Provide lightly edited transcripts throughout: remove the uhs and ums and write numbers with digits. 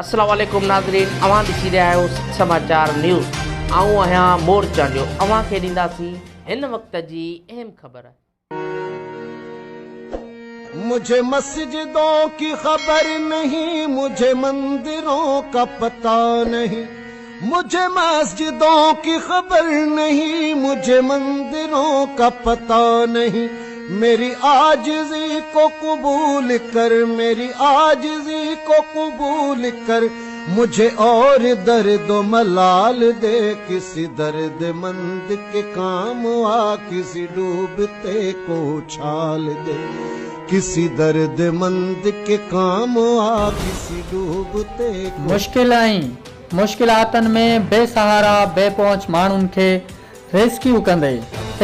अस्सलाम वालेकुम नाज़रीन, अवां ॾिसी रहिया आहियो समाचार न्यूज़। आऊं आहियां मोर चांडियो। अवां खे ॾींदासीं हिन वक़्त जी अहम ख़बर। मुझे मस्जिदों की खबर नहीं, मुझे मंदिरों का पता नहीं, मुझे मस्जिदों की खबर नहीं, मुझे मंदिरों का पता नहीं। मेरी आजिज़ी को कबूल कर, मेरी आजिज़ी को कबूल कर, मुझे और दर्द मलाल दे। किसी दर्दमंद के काम आ, किसी डूबते को उछाल दे। किसी दर्दमंद के काम आ, किसी डूबते को। मुश्किलातन में बेसहारा बेपहुंच माण्हुनि खे रेस्क्यू कंदे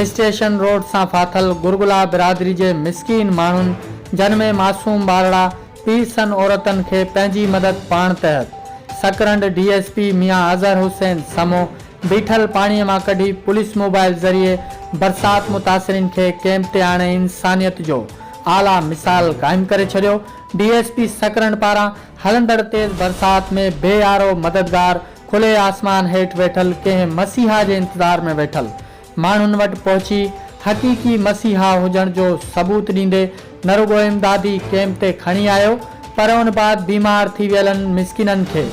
स्टेशन रोड सां फाथल गुरगुला बिरादरी जे मिस्कीन माण्हुनि जन में मासूम ॿारड़ा पीरसन औरतनि खे पंहिंजी मदद पाण तहत सकरंड DSP मियां अज़हर हुसैन समो बीठल पाणीअ मां कढी पुलिस मोबाइल ज़रिए बरसात मुतासिरीन खे कैंप ते आणे इंसानियत जो आला मिसाल कायम करे छॾियो। DSP सकरंड पारां हलंदड़ तेज बरसात में बेयारो मददगार खुले आसमान हेठि वेठल कंहिं मसीहा जे इंतज़ार में वेठल माण्हुनि वटि पहुची हक़ीक़ी मसीहा हुजण जो सबूत ॾींदे न रुगो इमदादी कैंप ते खणी आयो, पर उन बाद बीमार थी वियलनि मिस्किननि खे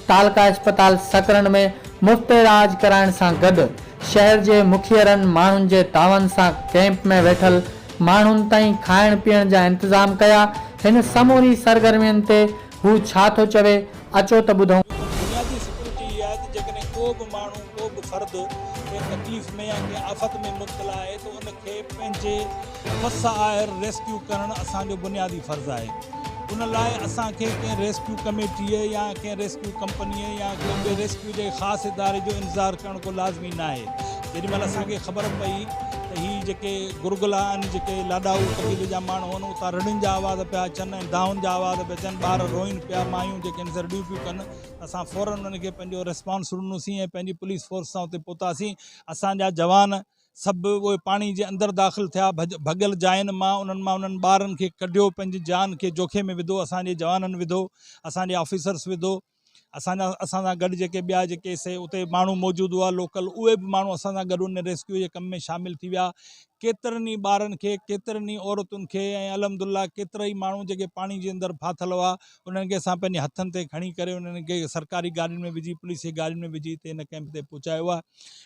तालका अस्पताल सकरंड में मुफ़्त इलाज कराइण सां गॾु शहर जे मुखियरनि माण्हुनि जे तावन सां कैंप में वेठल माण्हुनि ताईं खाइण पीअण जा इंतज़ाम कया। हिन समूरी सरगर्मियुनि ते हू छा थो चवे, अचो त ॿुधूं। बुनियादी सिक्योरिटी आहे त जेकॾहिं को बि माण्हू को बि फ़र्द कंहिं तकलीफ़ में या कंहिं आफ़त में मुब्तला आहे त उनखे पंहिंजे फस आहिर रेस्क्यू करणु असांजो बुनियादी फ़र्ज़ु आहे। उन लाइ असांखे कंहिं रेस्क्यू कमेटीअ या कंहिं रेस्क्यू कंपनीअ या कंहिं ॿिए रेस्क्यू जे ख़ासि इदारे जो इंतज़ारु करणु को लाज़मी न आहे। जेॾीमहिल असांखे ख़बर पई त हीअ जेके गुरगुला आहिनि, जेके लाॾाऊ कबीले जा माण्हू आहिनि, उतां रड़ियुनि जा आवाज़ पिया अचनि ऐं दाहुनि जा आवाज़ पिया अचनि, ॿार रोइनि पिया, मायूं जेके आहिनि रड़ियूं पियूं कनि। असां फ़ौरन उन्हनि खे पंहिंजो रिस्पॉन्स ॾिनोसीं ऐं पंहिंजी पुलिस फोर्स सां उते पहुतासीं। असांजा जवान सभु उहे पाणी जे अंदरि दाख़िल थिया, भॻियल जायुनि मां उन्हनि ॿारनि खे कढियो, पंहिंजी जान खे जोखे में विधो, असांजे जवाननि विधो, असांजे ऑफिसर्स विधो। असां सां गॾु जेके ॿिया जेके से उते माण्हू मौजूदु हुआ लोकल, उहे बि माण्हू असां सां गॾु उन रेस्क्यू जे कम में शामिलु थी विया। केतिरनि ई ॿारनि खे, केतिरनि ई औरतुनि खे ऐं अलहमदुलिल्लाह केतिरा ई माण्हू जेके पाणी जे अंदरि फाथल हुआ उन्हनि खे असां पंहिंजे हथनि ते खणी करे उन्हनि खे सरकारी गाॾियुनि में विझी, पुलिस जी गाॾियुनि में विझी हिते हिन कैंप ते पहुचायो आहे।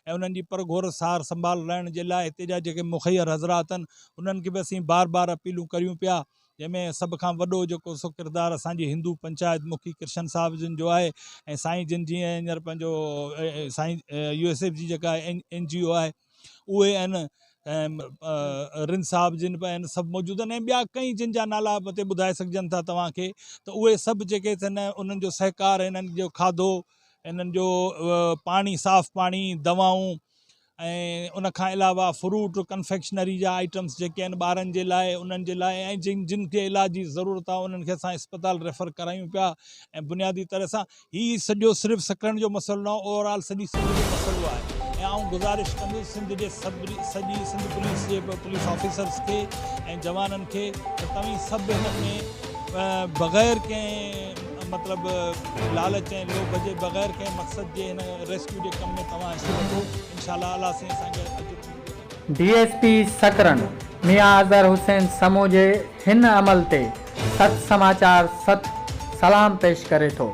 ऐं उन्हनि जी परघोर सार संभाल रहण जे लाइ हिते जा जेके मुखियर हज़रात आहिनि उन्हनि खे बि असीं बार बार अपीलूं करियूं पिया, जंहिंमें सभ खां वॾो जेको सो किरदारु असांजी हिंदू पंचायत मुखी कृष्ण साहिब जिन जो आहे। ऐं साईं जिन जीअं हींअर पंहिंजो साईं USF जी जेका NGO आहे उहे आहिनि, रिन साहिब जिन बि आहिनि, सभु मौजूदु आहिनि ऐं ॿिया कई जिन जा नाला हिते ॿुधाए सघजनि था तव्हांखे। त उहे सभु जेके अथनि उन्हनि जो सहकार, हिननि जो खाधो, हिननि जो पाणी, साफ़ु पाणी, दवाऊं ऐं उनखां अलावा फ्रूट कन्फेक्शनरी जा आइटम्स जेके आहिनि ॿारनि जे लाइ, उन्हनि जे लाइ ऐं जिन खे इलाज जी ज़रूरत आहे उन्हनि खे असां अस्पताल रेफर करायूं पिया। ऐं बुनियादी तरह सां हीअ सॼो सिर्फ़ु सकरंड जो मसइलो न, ओवरऑल सॼी सिंध जो मसइलो आहे। ऐं आउं गुज़ारिश कंदुसि सिंध जे सॼी सिंध पुलिस जे पुलिस ऑफिसर्स खे ऐं जवाननि खे त तव्हीं सभु हिन में बग़ैर कंहिं मतिलबु लालच ऐं लोभ जे, बग़ैर कंहिं मक़सद जे हिन रेस्क्यू जे कम में तव्हां हिसो वठो। इंशाअल्लाह अल्लाह साईं असांखे। DSP सकरंड मियां अज़हर हुसैन समो जे हिन अमल ते सच समाचार सलाम पेश करे थो।